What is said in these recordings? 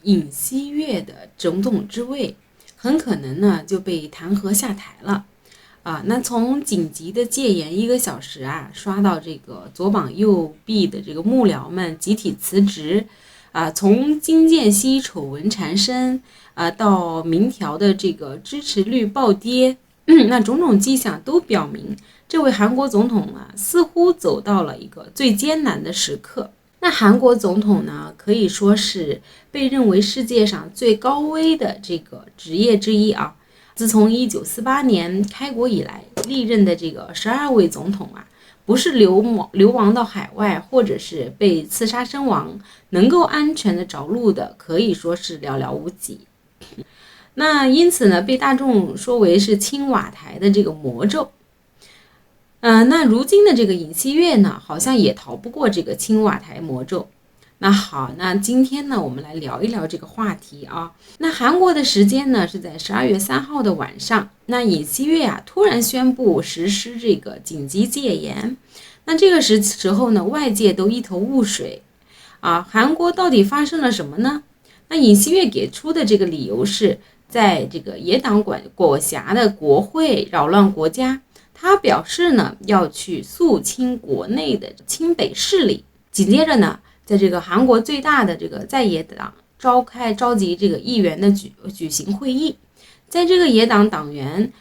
尹锡悦的总统之位很可能呢就被弹劾下台了。那从紧急的戒严1个小时刷到这个左膀右臂的这个幕僚们集体辞职，从金建熙丑闻缠身，到民调的这个支持率暴跌，那种种迹象都表明，这位韩国总统似乎走到了一个最艰难的时刻。那韩国总统呢，可以说是被认为世界上最高危的这个职业之一啊。自从1948年开国以来，历任的这个12位总统不是流亡到海外，或者是被刺杀身亡，能够安全的着陆的，可以说是寥寥无几。那因此呢，被大众说为是青瓦台的这个魔咒。那如今的这个尹锡悦呢，好像也逃不过这个青瓦台魔咒。那好，那今天呢，我们来聊一聊这个话题啊。那韩国的时间呢是在12月3号的晚上，那尹锡悦突然宣布实施这个紧急戒严。那这个时候呢，外界都一头雾水韩国到底发生了什么呢？那尹锡悦给出的这个理由是在这个野党管辖的国会扰乱国家，他表示呢要去肃清国内的亲北势力。紧接着呢，在这个韩国最大的这个在野党召集这个议员的举行会议，在这个野党党员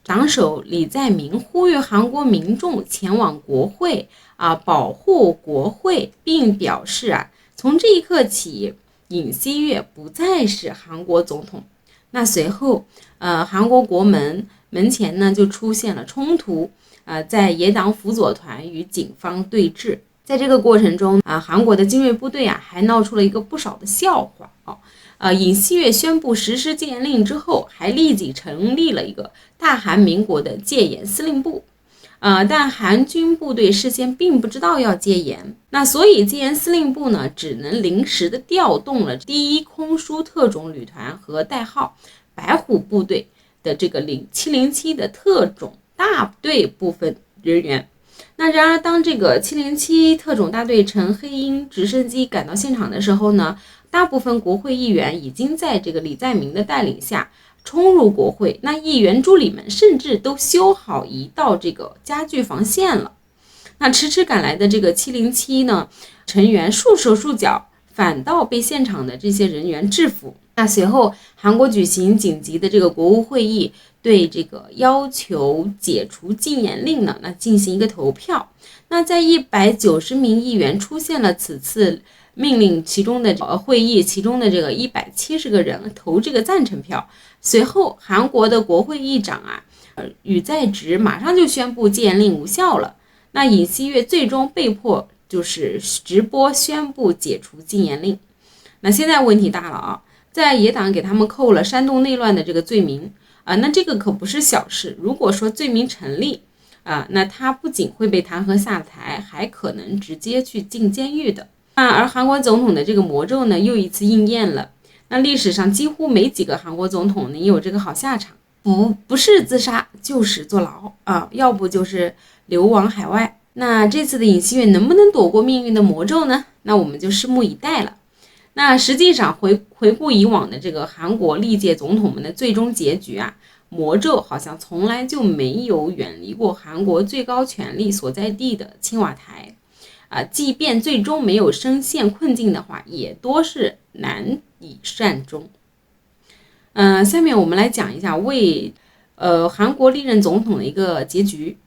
党首李在明呼吁韩国民众前往国会保护国会，并表示从这一刻起，尹锡悦不再是韩国总统。那随后韩国国门前呢就出现了冲突，在野党辅佐团与警方对峙。在这个过程中韩国的精锐部队还闹出了一个不少的笑话尹锡悦宣布实施戒严令之后，还立即成立了一个大韩民国的戒严司令部，但韩军部队事先并不知道要戒严，那所以戒严司令部呢只能临时的调动了第一空输特种旅团和代号白虎部队的这个707的特种大队部分人员。那然而当这个707特种大队乘黑鹰直升机赶到现场的时候呢，大部分国会议员已经在这个李在明的带领下冲入国会，那议员助理们甚至都修好一道这个家具防线了。那迟迟赶来的这个707呢成员束手束脚，反倒被现场的这些人员制服。那随后韩国举行紧急的这个国务会议，对这个要求解除禁言令呢，那进行一个投票。那在190名议员出现了此次命令其中的会议，其中的这个170个人投这个赞成票。随后韩国的国会议长禹在职马上就宣布戒严令无效了。那尹锡悦最终被迫就是直播宣布解除禁言令。那现在问题大了在野党给他们扣了煽动内乱的这个罪名那这个可不是小事。如果说罪名成立那他不仅会被弹劾下台，还可能直接去进监狱的。而韩国总统的这个魔咒呢又一次应验了。那历史上几乎没几个韩国总统能有这个好下场，不是自杀就是坐牢要不就是流亡海外。那这次的尹锡悦能不能躲过命运的魔咒呢？那我们就拭目以待了。那实际上回顾以往的这个韩国历届总统们的最终结局魔咒好像从来就没有远离过韩国最高权力所在地的青瓦台即便最终没有深陷困境的话，也多是难以善终。下面我们来讲一下为韩国历任总统的一个结局。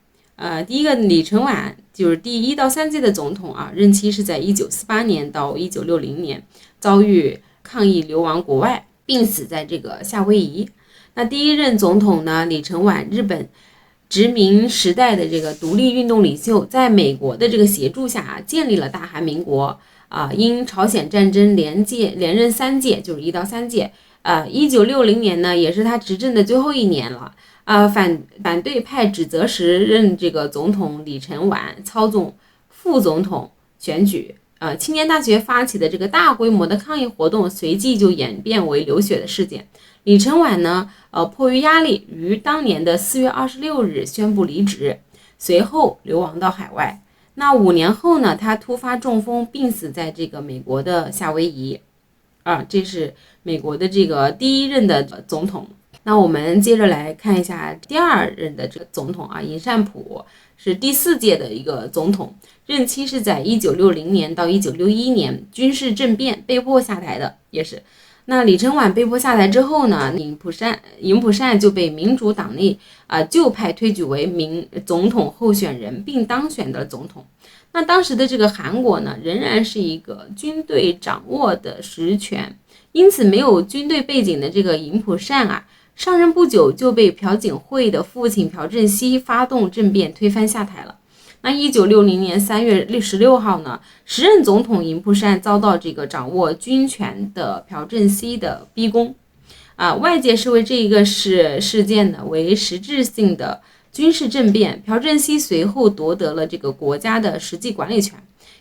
第一个李承晚就是第1到3届的总统任期是在1948年到1960年，遭遇抗议流亡国外，病死在这个夏威夷。那第一任总统呢，李承晚，日本殖民时代的这个独立运动领袖，在美国的这个协助下建立了大韩民国因朝鲜战争连任3届，就是1到3届。1960年呢也是他执政的最后一年了。反对派指责时任这个总统李承晚操纵副总统选举。青年大学发起的这个大规模的抗议活动随即就演变为流血的事件。李承晚呢迫于压力，于当年的4月26日宣布离职，随后流亡到海外。那5年后呢，他突发中风病死在这个美国的夏威夷。啊，这是美国的这个第一任的总统。那我们接着来看一下第二任的这个总统啊，尹善普是第4届的一个总统，任期是在1960年到1961年，军事政变被迫下台的，也是。那李承晚被迫下台之后呢，尹普善就被民主党内旧派推举为总统候选人，并当选的总统。那当时的这个韩国呢，仍然是一个军队掌握的实权，因此没有军队背景的这个尹普善上任不久就被朴槿惠的父亲朴正熙发动政变推翻下台了。那1960年3月16号呢，时任总统尹普善遭到这个掌握军权的朴正熙的逼宫，外界视为这个事件呢为实质性的军事政变。朴正熙随后夺得了这个国家的实际管理权。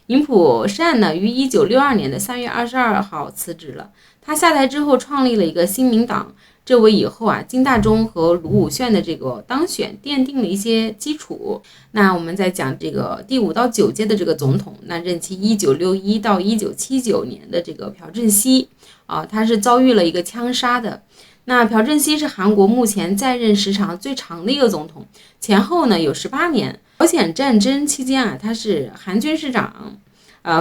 尹普善呢于1962年的3月22号辞职了。他下台之后创立了一个新民党，这为以后金大中和卢武铉的这个当选奠定了一些基础。那我们再讲这个第5到9届的这个总统，那任期1961到1979年的这个朴正熙他是遭遇了一个枪杀的。那朴正熙是韩国目前在任时长最长的一个总统，前后呢有18年。朝鲜战争期间他是韩军师长，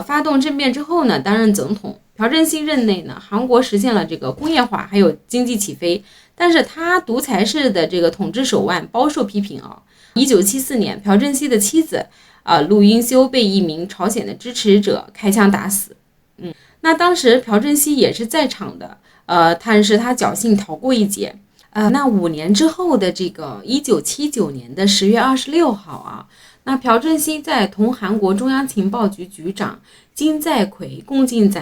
发动政变之后呢担任总统。朴正熙任内呢，韩国实现了这个工业化，还有经济起飞，但是他独裁式的这个统治手腕饱受批评1974年，朴正熙的妻子陆英修被一名朝鲜的支持者开枪打死。那当时朴正熙也是在场的，但是他侥幸逃过一劫。那5年之后的这个1979年的10月26号那朴正熙在同韩国中央情报局局长金在奎共进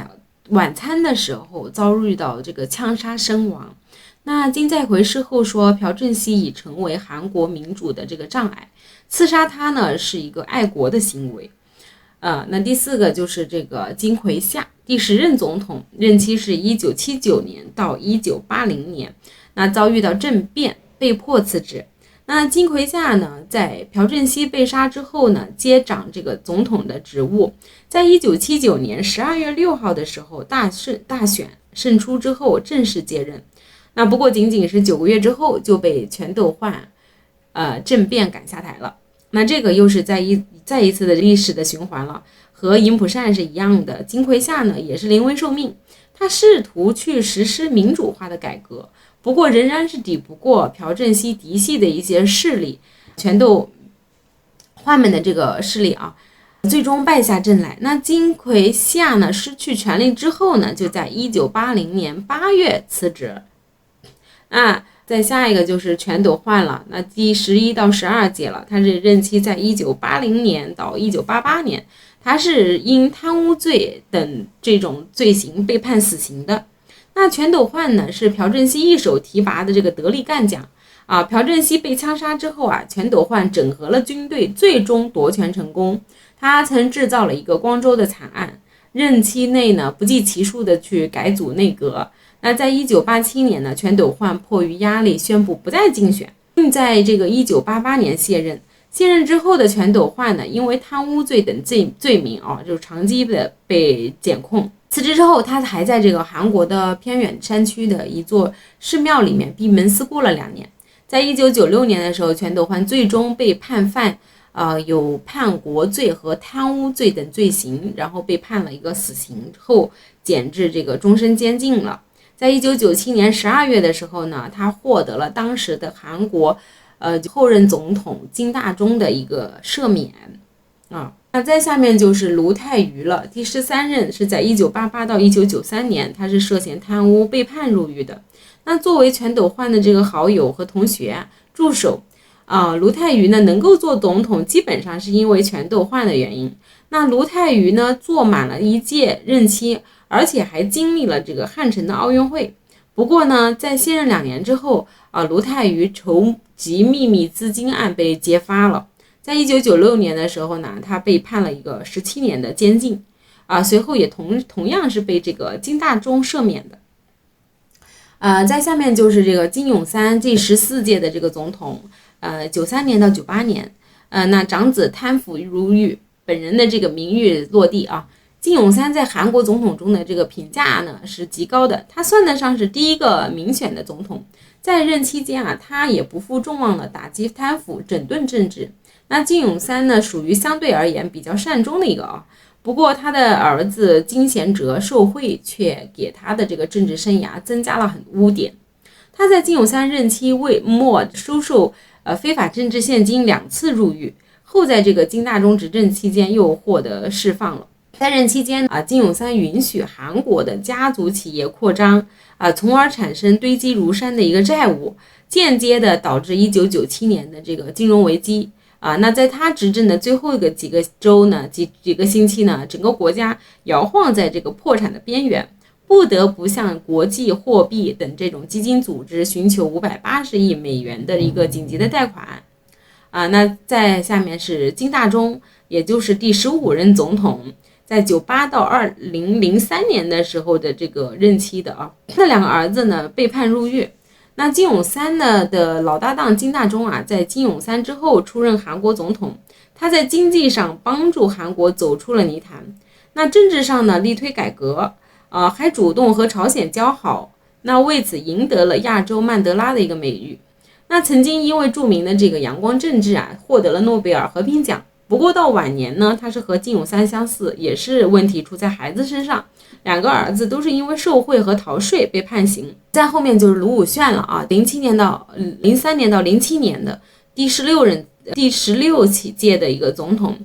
晚餐的时候遭遇到这个枪杀身亡。那金在奎事后说，朴正熙已成为韩国民主的这个障碍，刺杀他呢是一个爱国的行为。那第4个就是这个金奎夏，第10任总统，任期是1979年到1980年，那遭遇到政变，被迫辞职。那金奎夏呢，在朴正熙被杀之后呢，接掌这个总统的职务。在1979年12月6号的时候，大选胜出之后正式接任。那不过仅仅是9个月之后就被全斗焕政变赶下台了。那这个又是再一次的历史的循环了，和尹普善是一样的。金奎夏呢也是临危受命，他试图去实施民主化的改革，不过仍然是抵不过朴正熙嫡系的一些势力，全斗焕们的这个势力最终败下阵来。那金奎夏呢失去权力之后呢，就在1980年8月辞职。再下一个就是全斗焕了，那第11到12届了，他是任期在1980年到1988年，他是因贪污罪等这种罪行被判死刑的。那全斗焕呢是朴正熙一手提拔的这个得力干将朴正熙被枪杀之后全斗焕整合了军队，最终夺权成功。他曾制造了一个光州的惨案，任期内呢不计其数的去改组内阁。那在1987年呢，全斗焕迫于压力宣布不再竞选，并在这个1988年卸任。卸任之后的全斗焕呢，因为贪污罪等罪名就长期的被检控。辞职之后，他还在这个韩国的偏远山区的一座寺庙里面闭门思过了2年。在1996年的时候，全斗焕最终被判犯有叛国罪和贪污罪等罪行，然后被判了一个死刑后减至这个终身监禁了。在1997年12月的时候呢，他获得了当时的韩国后任总统金大中的一个赦免那在下面就是卢泰愚了，第13任是在1988到1993年，他是涉嫌贪污被判入狱的。那作为全斗焕的这个好友和同学助手卢泰愚呢能够做总统，基本上是因为全斗焕的原因。那卢泰愚呢做满了1届任期，而且还经历了这个汉城的奥运会。不过呢，在卸任2年之后卢泰愚筹集秘密资金案被揭发了。在1996年的时候呢，他被判了一个17年的监禁随后也同样是被这个金大中赦免的。在下面就是这个金泳三第14届的这个总统93年到98年那长子贪腐入狱，本人的这个名誉落地金泳三在韩国总统中的这个评价呢是极高的，他算得上是第一个民选的总统。在任期间啊，他也不负众望的打击贪腐，整顿政治。那金泳三呢，属于相对而言比较善终的一个啊。不过他的儿子金贤哲受贿，却给他的这个政治生涯增加了很多污点。他在金泳三任期末收受非法政治现金2次入狱，后在这个金大中执政期间又获得释放了。在任期间金泳三允许韩国的家族企业扩张从而产生堆积如山的一个债务，间接的导致1997年的这个金融危机那在他执政的最后几个周呢，几个星期呢，整个国家摇晃在这个破产的边缘，不得不向国际货币等这种基金组织寻求580亿美元的一个紧急的贷款那在下面是金大中，也就是第15任总统，在98到2003年的时候的这个任期的他的2个儿子呢被判入狱。那金泳三呢的老搭档金大中在金泳三之后出任韩国总统，他在经济上帮助韩国走出了泥潭，那政治上呢力推改革还主动和朝鲜交好，那为此赢得了亚洲曼德拉的一个美誉。那曾经因为著名的这个阳光政治获得了诺贝尔和平奖。不过到晚年呢，他是和金泳三相似，也是问题出在孩子身上，2个儿子都是因为受贿和逃税被判刑。在后面就是卢武铉了03年到07年的第16届的一个总统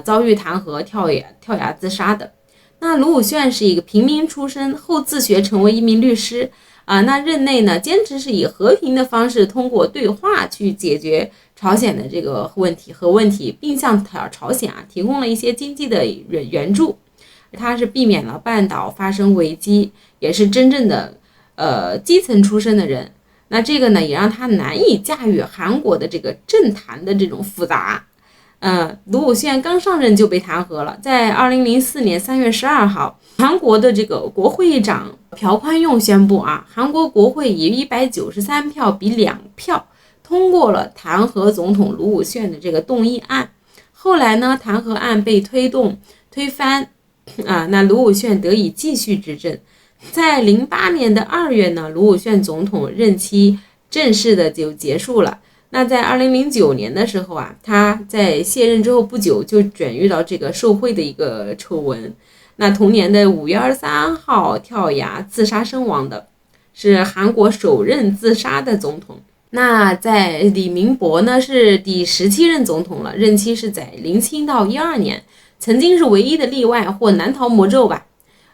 遭遇弹劾跳崖自杀的。那卢武铉是一个平民出身，后自学成为一名律师那任内呢，坚持是以和平的方式，通过对话去解决朝鲜的这个问题，并向朝鲜提供了一些经济的援助。他是避免了半岛发生危机，也是真正的基层出身的人。那这个呢，也让他难以驾驭韩国的这个政坛的这种复杂。卢武铉刚上任就被弹劾了，在2004年3月12号，韩国的这个国会议长朴宽用宣布韩国国会以193票比2票通过了弹劾总统卢武铉的这个动议案。后来呢，弹劾案被推翻那卢武铉得以继续执政。在08年的2月呢，卢武铉总统任期正式的就结束了。那在2009年的时候他在卸任之后不久就卷入到这个受贿的一个丑闻。那同年的5月23号跳崖自杀身亡的，是韩国首任自杀的总统。那在李明博呢是第17任总统了，任期是在07到12年，曾经是唯一的例外或难逃魔咒吧。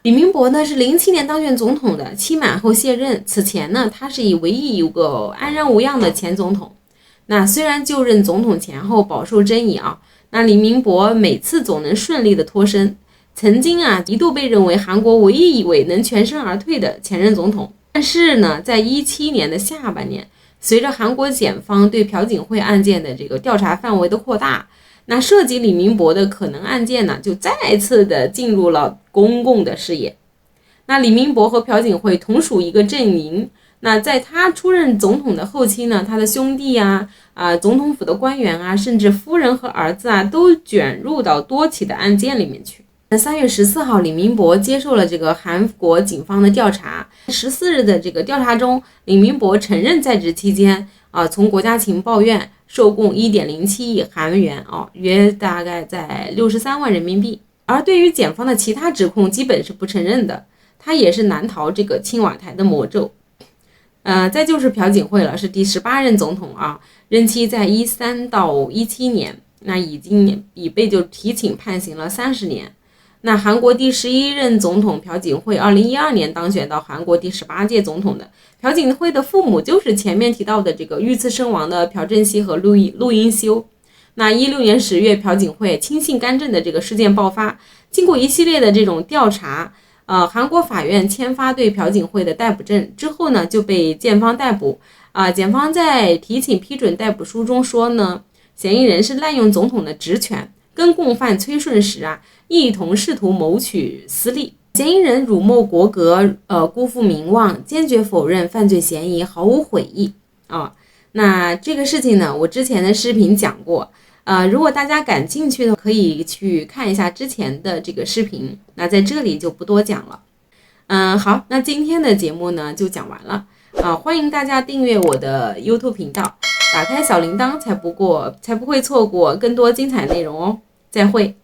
李明博呢是07年当选总统的，期满后卸任。此前呢，他是唯一一个安然无恙的前总统。那虽然就任总统前后饱受争议那李明博每次总能顺利的脱身，曾经一度被认为韩国唯一一位能全身而退的前任总统。但是呢，在17年的下半年，随着韩国检方对朴槿惠案件的这个调查范围的扩大，那涉及李明博的可能案件呢，就再次的进入了公共的视野。那李明博和朴槿惠同属一个阵营。那在他出任总统的后期呢，他的兄弟总统府的官员甚至夫人和儿子都卷入到多起的案件里面去。那3月14号，李明博接受了这个韩国警方的调查。14日的这个调查中，李明博承认在职期间从国家情报院受供 1.07 亿韩元约大概在63万人民币。而对于检方的其他指控，基本是不承认的。他也是难逃这个青瓦台的魔咒。再就是朴槿惠了，是第18任总统任期在13到17年，那已被就提请判刑了30年。那韩国第11任总统朴槿惠2012年当选到韩国第18届总统的。朴槿惠的父母就是前面提到的这个遇刺身亡的朴正熙和陆英修。那16年10月，朴槿惠亲信干政的这个事件爆发，经过一系列的这种调查韩国法院签发对朴槿惠的逮捕证之后呢，就被检方逮捕检方在提请批准逮捕书中说呢，嫌疑人是滥用总统的职权，跟共犯崔顺实一同试图谋取私利。嫌疑人辱没国格辜负名望，坚决否认犯罪嫌疑，毫无悔意那这个事情呢，我之前的视频讲过如果大家感兴趣的，可以去看一下之前的这个视频，那在这里就不多讲了。好，那今天的节目呢就讲完了欢迎大家订阅我的 YouTube 频道，打开小铃铛才不会错过更多精彩内容哦。再会。